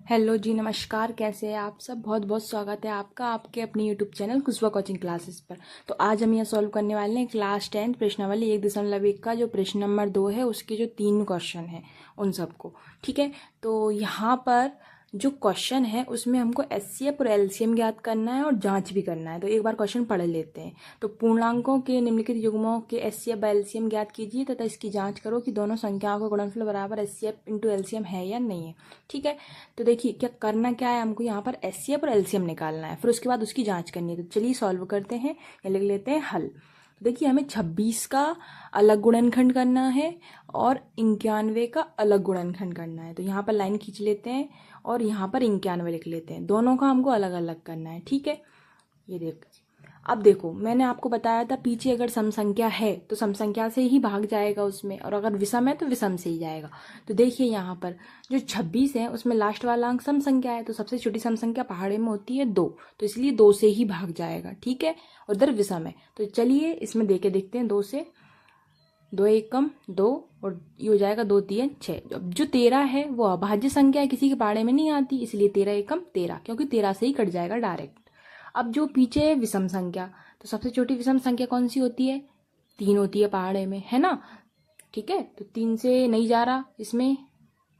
Hello जी, नमस्कार। कैसे हैं आप सब? बहुत बहुत स्वागत है आपका आपके अपने YouTube channel Kushwaha coaching classes पर। तो आज हम यह सॉल्व करने वाले हैं क्लास 10 प्रश्नावली 1.1 का जो प्रश्न नंबर 2 है उसके जो 3 क्वेश्चन हैं उन सबको। ठीक है, तो यहाँ पर जो क्वेश्चन है उसमें हमको एचसीएफ और एलसीएम ज्ञात करना है और जांच भी करना है। तो एक बार क्वेश्चन पढ़ लेते हैं। तो पूर्णांकों के निम्नलिखित युग्मों के एचसीएफ व एलसीएम ज्ञात कीजिए तथा इसकी जांच करो कि दोनों संख्याओं का गुणनफल बराबर एचसीएफ इंटू एलसीएम है या नहीं है। ठीक है, तो देखिए क्या करना क्या है, हमको यहाँ पर एचसीएफ और एलसीएम निकालना है, फिर उसके बाद उसकी जांच करनी है। तो चलिए सॉल्व करते हैं या लिख लेते हैं हल। तो देखिए हमें 26 का अलग गुणनखंड करना है और 91 का अलग गुणनखंड करना है। तो यहाँ पर लाइन खींच लेते हैं और यहाँ पर 91 लिख लेते हैं। दोनों का हमको अलग अलग करना है। ठीक है, ये देख, अब देखो मैंने आपको बताया था पीछे अगर सम संख्या है तो सम संख्या से ही भाग जाएगा उसमें, और अगर विषम है तो विषम से ही जाएगा। तो देखिए यहाँ पर जो 26 है उसमें लास्ट वाला अंक सम संख्या है, तो सबसे छोटी सम संख्या पहाड़े में होती है 2, तो इसलिए 2 से ही भाग जाएगा। ठीक है, उधर विषम है। तो चलिए इसमें देके देखते हैं। 2 से 2 एक कम 2 और ये हो जाएगा 2 3 6। अब जो 13 है वो अभाज्य संख्या है, किसी के पहाड़े में नहीं आती, इसलिए 13 एक कम 13, क्योंकि 13 से ही कट जाएगा डायरेक्ट। अब जो पीछे है विषम संख्या, तो सबसे छोटी विषम संख्या कौन सी होती है? 3 होती है पहाड़े में, है ना। ठीक है, तो 3 से नहीं जा रहा, इसमें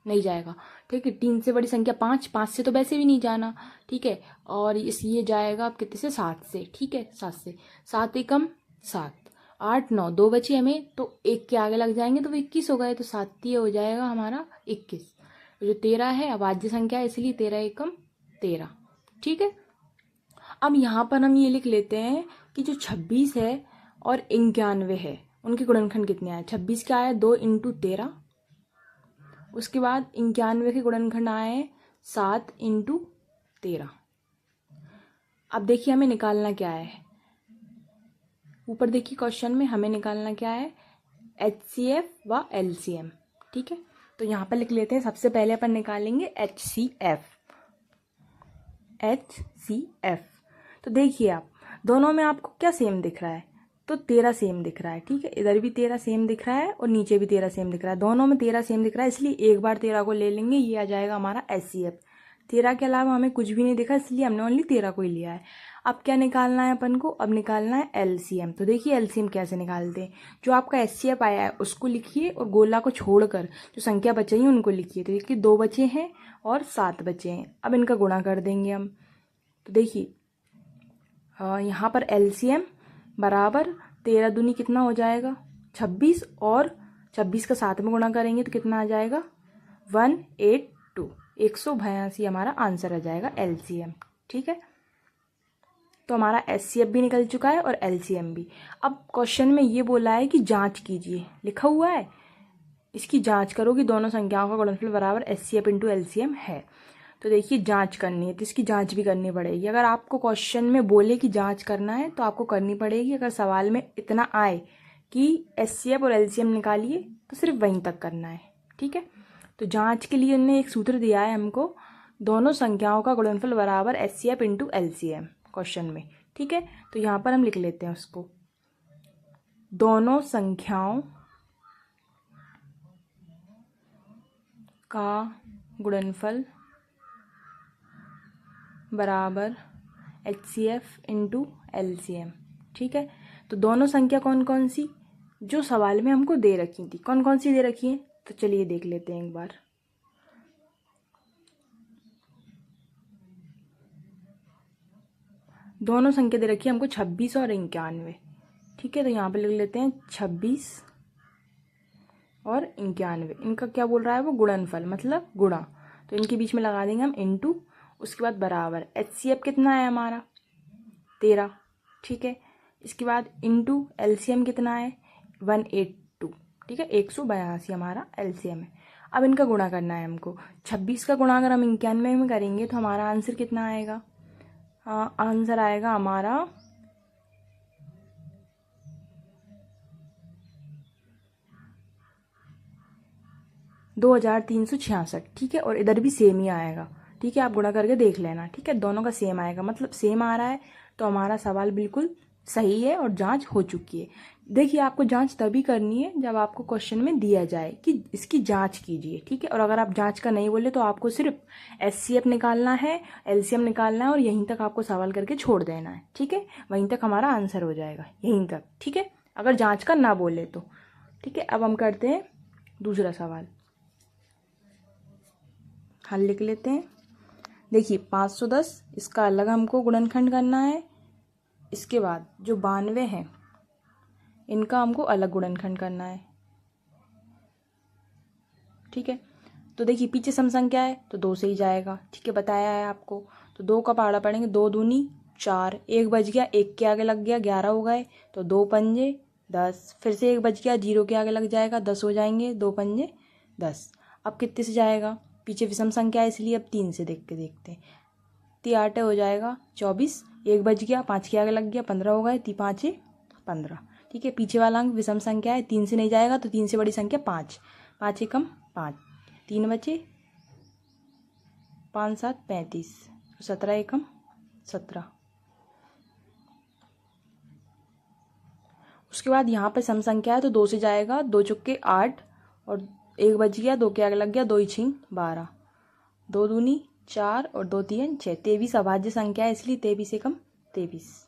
नहीं जाएगा। ठीक है, 3 से बड़ी संख्या 5, 5 से तो वैसे भी नहीं जाना। ठीक है, और इस ये जाएगा अब कितने से? 7 से। ठीक है, 7 से 7 एकम 7, 8 9 2 बचे हमें, तो 1 के आगे लग जाएंगे तो 21 हो गए, तो 7 हो जाएगा हमारा 21। जो 13 है अभाज्य संख्या है, इसलिए 13 एकम 13। ठीक है, अब यहाँ पर हम ये लिख लेते हैं कि जो 26 है और 91 है उनके गुणनखंड कितने आए। 26 क्या आया? 2 इंटू 13। उसके बाद 91 के गुणनखंड आए 7 इंटू 13। अब देखिए हमें निकालना क्या है, ऊपर देखिए क्वेश्चन में हमें निकालना क्या है, एचसीएफ व एलसीएम। ठीक है, तो यहाँ पर लिख लेते हैं। सबसे पहले अपन निकालेंगे एचसीएफ। तो देखिए आप दोनों में आपको क्या सेम दिख रहा है? तो 13 सेम दिख रहा है। ठीक है, इधर भी 13 सेम दिख रहा है और नीचे भी 13 सेम दिख रहा है। दोनों में 13 सेम दिख रहा है, इसलिए एक बार 13 को ले लेंगे, ये आ जाएगा हमारा एचसीएफ। 13 के अलावा हमें कुछ भी नहीं दिखा, इसलिए हमने ओनली 13 को ही लिया है। अब क्या निकालना है अपन को? अब निकालना है एलसीएम। तो देखिए एलसीएम कैसे निकालते हैं। जो आपका एचसीएफ आया है उसको लिखिए और गोला को छोड़कर जो संख्या बची है उनको लिखिए। तो देखिए 2 बचे हैं और 7 बचे हैं। अब इनका गुणा कर देंगे हम। तो देखिए यहाँ पर एलसीएम बराबर 13 दूनी कितना हो जाएगा? 26, और 26 का 7 में गुणा करेंगे तो कितना आ जाएगा? 182। 182 हमारा आंसर आ जाएगा एलसीएम। ठीक है, तो हमारा एचसीएफ भी निकल चुका है और एलसीएम भी। अब क्वेश्चन में ये बोला है कि जांच कीजिए, लिखा हुआ है इसकी जांच करो कि दोनों संख्याओं का गुणनफल बराबर एचसीएफ इंटू एलसीएम है। तो देखिए जांच करनी है तो इसकी जांच भी करनी पड़ेगी। अगर आपको क्वेश्चन में बोले कि जांच करना है तो आपको करनी पड़ेगी। अगर सवाल में इतना आए कि एचसीएफ और एलसीएम निकालिए तो सिर्फ वहीं तक करना है। ठीक है, तो जांच के लिए उन्होंने एक सूत्र दिया है हमको, दोनों संख्याओं का गुणनफल बराबर एचसीएफ इंटू एलसीएम क्वेश्चन में। ठीक है, तो यहाँ पर हम लिख लेते हैं उसको, दोनों संख्याओं का गुणनफल बराबर एचसीएफ इंटू एलसीएम। ठीक है, तो दोनों संख्या कौन कौन सी जो सवाल में हमको दे रखी थी, कौन कौन सी दे रखी है? तो चलिए देख लेते हैं एक बार। दोनों संख्या दे रखी है हमको 26 और 91। ठीक है, तो यहाँ पे लिख लेते हैं 26 और 91। इनका क्या बोल रहा है वो? गुणनफल, मतलब गुणा। तो इनके बीच में लगा देंगे हम इंटू, उसके बाद बराबर एचसीएफ कितना है हमारा? 13। ठीक है, इसके बाद इंटू एलसीएम कितना है? 182। ठीक है, 182 हमारा एलसीएम है। अब इनका गुणा करना है हमको। 26 का गुणा अगर हम 91 में करेंगे तो हमारा आंसर कितना आएगा? आंसर आएगा हमारा 2366। ठीक है, और इधर भी सेम ही आएगा। ठीक है, आप गुणा करके देख लेना। ठीक है, दोनों का सेम आएगा, मतलब सेम आ रहा है तो हमारा सवाल बिल्कुल सही है और जांच हो चुकी है। देखिए आपको जांच तभी करनी है जब आपको क्वेश्चन में दिया जाए कि इसकी जांच कीजिए, ठीक है। और अगर आप जांच का नहीं बोले तो आपको सिर्फ एचसीएफ निकालना है, एलसीएम निकालना है और यहीं तक आपको सवाल करके छोड़ देना है, ठीक है। वहीं तक हमारा आंसर हो जाएगा, यहीं तक, ठीक है, अगर जांच का ना बोले तो, ठीक है। अब हम करते हैं दूसरा सवाल, हल लिख लेते हैं। देखिए 510 इसका अलग हमको गुणनखंड करना है, इसके बाद जो 92 है इनका हमको अलग गुणनखंड करना है, ठीक है। तो देखिए पीछे सम संख्या है तो 2 से ही जाएगा, ठीक है, बताया है आपको। तो 2 का पहाड़ा पढ़ेंगे, 2 दूनी 4, 1 बच गया, 1 के आगे लग गया 11 हो गए, तो 2 पंजे 10, फिर से 1 बच गया, 0 के आगे लग जाएगा 10 हो जाएंगे, 2 पंजे 10। अब कितने से जाएगा, पीछे विषम संख्या है इसलिए अब 3 से देख के देखते हैं। 3 8 हो जाएगा 24, 1 बच गया, 5 के आगे लग गया 15 हो गए, 3 5 15, ठीक है। पीछे वाला अंक विषम संख्या है, 3 से नहीं जाएगा तो 3 से बड़ी संख्या 5, 5 एकम 5, 3 बचे 5 7 35, 17 एकम 17। उसके बाद यहाँ पे सम संख्या है तो 2 से जाएगा, 2 चुक्के 8 और 1 बच गया, 2 के आगे लग गया, 2 6 12, 2 दूनी 4 और 2 3 6, 23 अभाज्य संख्या है इसलिए 23 एकम 23।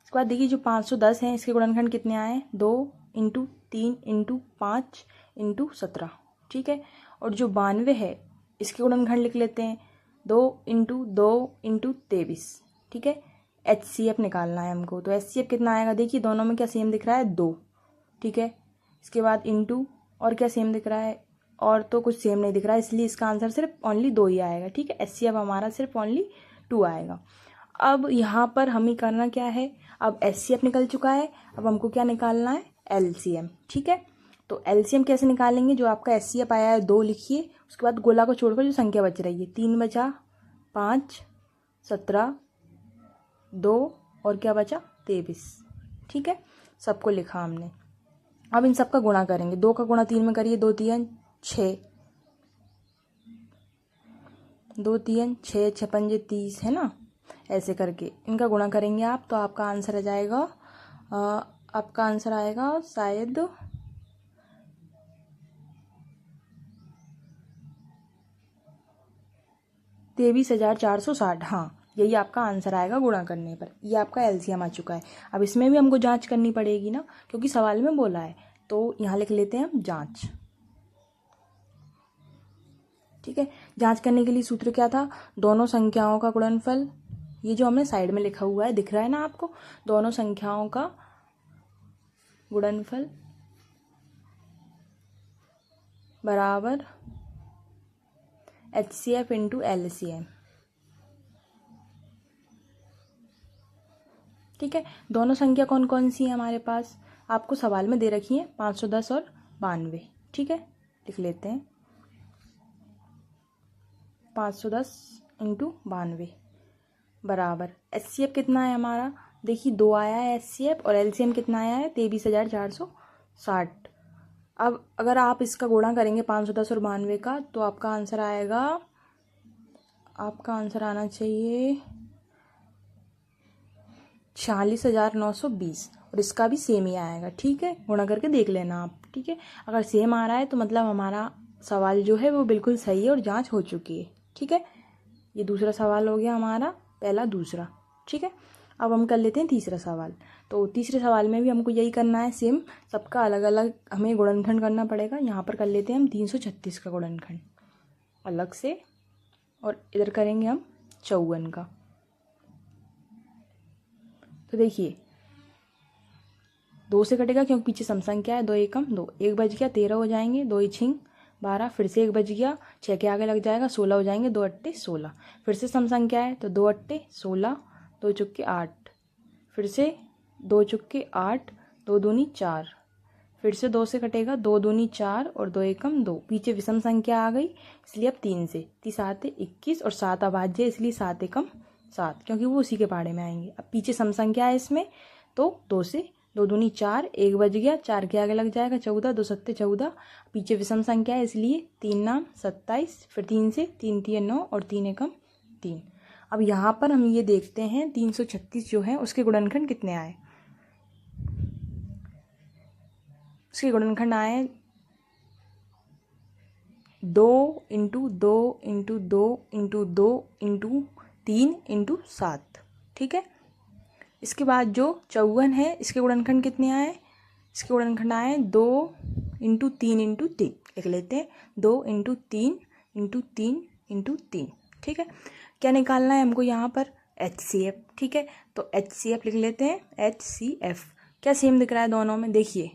उसके बाद देखिए जो 510 है इसके गुणनखंड कितने आए, 2 × 3 × 5 × 17, ठीक है। और जो 92 है इसके गुणनखंड लिख लेते हैं, 2 × 2 × 23, ठीक है। एचसीएफ निकालना है हमको, तो एचसीएफ कितना आएगा, देखिए दोनों में क्या सेम दिख रहा है, 2, ठीक है। इसके बाद इंटू और क्या सेम दिख रहा है, और तो कुछ सेम नहीं दिख रहा है इसलिए इसका आंसर सिर्फ ओनली 2 ही आएगा, ठीक है। एचसीएफ हमारा सिर्फ ओनली 2 आएगा। अब यहाँ पर हमें करना क्या है, अब एचसीएफ निकल चुका है, अब हमको क्या निकालना है, एलसीएम, ठीक है। तो एलसीएम कैसे निकालेंगे, जो आपका एचसीएफ आया है 2 लिखिए, उसके बाद गोला को छोड़कर जो संख्या बच रही है, 3 बचा 5 17 2 और क्या बचा 23, ठीक है। सबको लिखा हमने। अब इन सब का गुणा करेंगे, 2 का गुणा 3 में करिए, 2 3 6, 2 3 6 6 पंजे 30 है ना, ऐसे करके इनका गुणा करेंगे आप, तो आपका आंसर आ जाएगा, आपका आंसर आएगा शायद 23,460, हाँ यही आपका आंसर आएगा गुणा करने पर। ये आपका एलसीएम आ चुका है। अब इसमें भी हमको जांच करनी पड़ेगी ना, क्योंकि सवाल में बोला है, तो यहाँ लिख लेते हैं हम जांच, ठीक है। जांच करने के लिए सूत्र क्या था, दोनों संख्याओं का गुणनफल, ये जो हमने साइड में लिखा हुआ है दिख रहा है ना आपको, दोनों संख्याओं का गुणनफल बराबर एचसीएफ इंटू एलसीएम, ठीक है। दोनों संख्या कौन कौन सी है हमारे पास, आपको सवाल में दे रखी है 510 और 92, ठीक है। लिख लेते हैं 510 × 92 बराबर एचसीएफ कितना है हमारा, देखिए 2 आया है एचसीएफ, और एलसीएम कितना आया है 23,460। अब अगर आप इसका गुणा करेंगे 510 और 92 का, तो आपका आंसर आएगा, आपका आंसर आना चाहिए 46,920, और इसका भी सेम ही आएगा, ठीक है। गुणा करके देख लेना आप, ठीक है। अगर सेम आ रहा है तो मतलब हमारा सवाल जो है वो बिल्कुल सही है और जांच हो चुकी है, ठीक है। ये दूसरा सवाल हो गया हमारा, पहला दूसरा, ठीक है। अब हम कर लेते हैं तीसरा सवाल। तो तीसरे सवाल में भी हमको यही करना है, सेम सबका अलग अलग हमें गुणनखंड करना पड़ेगा। यहाँ पर कर लेते हैं हम 336 का गुणनखंड अलग से, और इधर करेंगे हम 54 का। तो देखिए 2 से कटेगा क्योंकि पीछे सम संख्या है, 2 एकम 2, 1 बच गया 13 हो जाएंगे, 2 6 12, फिर से 1 बच गया, 6 के आगे लग जाएगा 16 हो जाएंगे, 2 8 16, फिर से सम संख्या है तो 2 8 16, 2 चुक्के 8, फिर से 2 चुक्के 8, 2 दूनी 4, फिर से 2 से कटेगा, 2 दूनी 4 और 2 एकम 2, पीछे विषम संख्या आ गई इसलिए अब 3 से 3 7 21 और 7 अभाज्य इसलिए 7 एकम 7, क्योंकि वो उसी के पहाड़े में आएंगे। अब पीछे सम संख्या है इसमें, तो 2 से 2 दूनी 4, 1 बच गया, 4 के आगे लग जाएगा 14, 2 7 14, पीछे विषम संख्या है इसलिए 3 नाम 27, फिर 3 से 3 3 9 और 3 एकम 3। अब यहाँ पर हम ये देखते हैं 336 जो है उसके गुणनखंड कितने आए। उसके गुणनखंड आए 2 into 2 into 2 into 2 into 3 into 7। ठीक है, इसके बाद जो 54 है इसके गुणनखंड कितने आए। इसके गुणनखंड आए 2 इंटू 3 इंटू 3। लिख लेते हैं 2 इंटू 3 इंटू 3 इंटू 3। ठीक है, क्या निकालना है हमको यहाँ पर HCF। ठीक है, तो HCF लिख लेते हैं HCF। क्या सेम दिख रहा है दोनों में, देखिए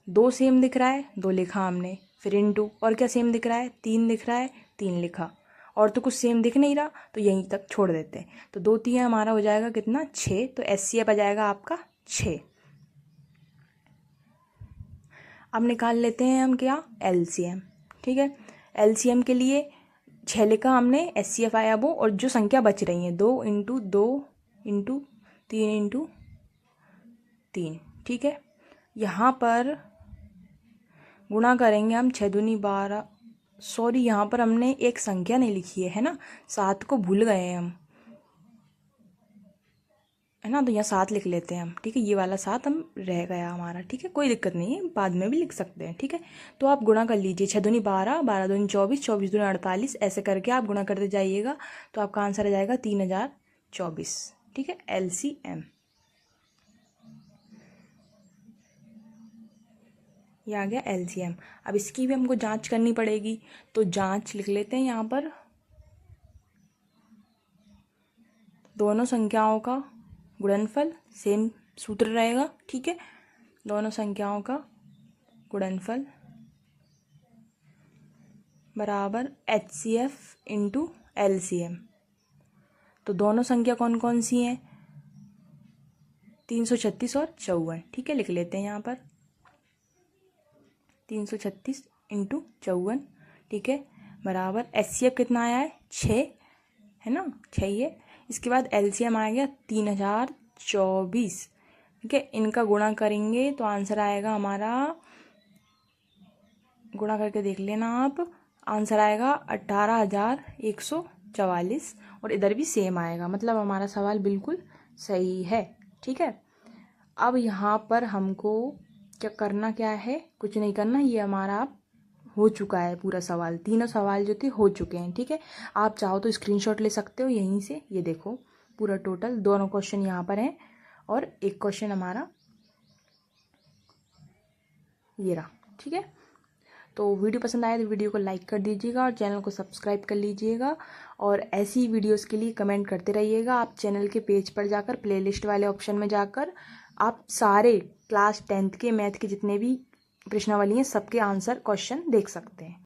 2 सेम दिख रहा है, 2 लिखा हमने, फिर इंटू, और क्या सेम दिख रहा है 3 दिख रहा है, 3 लिखा, और तो कुछ सेम दिख नहीं रहा तो यहीं तक छोड़ देते हैं। तो 2 3 हमारा हो जाएगा कितना 6, तो HCF आ जाएगा आपका 6। अब निकाल लेते हैं हम क्या LCM। ठीक है, LCM के लिए 6 लिखा हमने, HCF आया वो, और जो संख्या बच रही है 2 इंटू 2 इंटू 3 इंटू 3। ठीक है, यहाँ पर गुणा करेंगे हम 6 दूनी 12। सॉरी, यहाँ पर हमने एक संख्या नहीं लिखी है ना, 7 को भूल गए हैं हम, है ना, तो यहाँ 7 लिख लेते हैं हम। ठीक है, ये वाला 7 हम रह गया हमारा। ठीक है, कोई दिक्कत नहीं है, बाद में भी लिख सकते हैं। ठीक है, तो आप गुणा कर लीजिए, 6 दूनी 12, 12 दूनी 24, 24 दूनी 48, ऐसे करके आप गुणा करते जाइएगा तो आपका आंसर आ जाएगा 3024। ठीक है, LCM ये आ गया LCM। अब इसकी भी हमको जांच करनी पड़ेगी, तो जांच लिख लेते हैं यहाँ पर। दोनों संख्याओं का गुणनफल, सेम सूत्र रहेगा। ठीक है, दोनों संख्याओं का गुणनफल बराबर HCF इंटू LCM। तो दोनों संख्या कौन कौन सी हैं, 336 और 54। ठीक है, लिख लेते हैं यहाँ पर 336 इंटू 54। ठीक है, बराबर HCF कितना आया है 6, है ना, 6 है। इसके बाद LCM आ गया 3024। ठीक है, इनका गुणा करेंगे तो आंसर आएगा हमारा, गुणा करके देख लेना आप, आंसर आएगा 18144, और इधर भी सेम आएगा, मतलब हमारा सवाल बिल्कुल सही है। ठीक है, अब यहाँ पर हमको क्या करना, क्या है, कुछ नहीं करना, ये हमारा हो चुका है पूरा सवाल, तीनों सवाल जो थे हो चुके हैं। ठीक है, आप चाहो तो स्क्रीनशॉट ले सकते हो यहीं से, ये देखो पूरा टोटल दोनों क्वेश्चन यहाँ पर हैं, और एक क्वेश्चन हमारा ये रहा। ठीक है, तो वीडियो पसंद आए तो वीडियो को लाइक कर दीजिएगा और चैनल को सब्सक्राइब कर लीजिएगा, और ऐसी वीडियोस के लिए कमेंट करते रहिएगा। आप चैनल के पेज पर जाकर प्लेलिस्ट वाले ऑप्शन में जाकर आप सारे क्लास 10th के मैथ के जितने भी प्रश्नावली हैं सबके आंसर क्वेश्चन देख सकते हैं।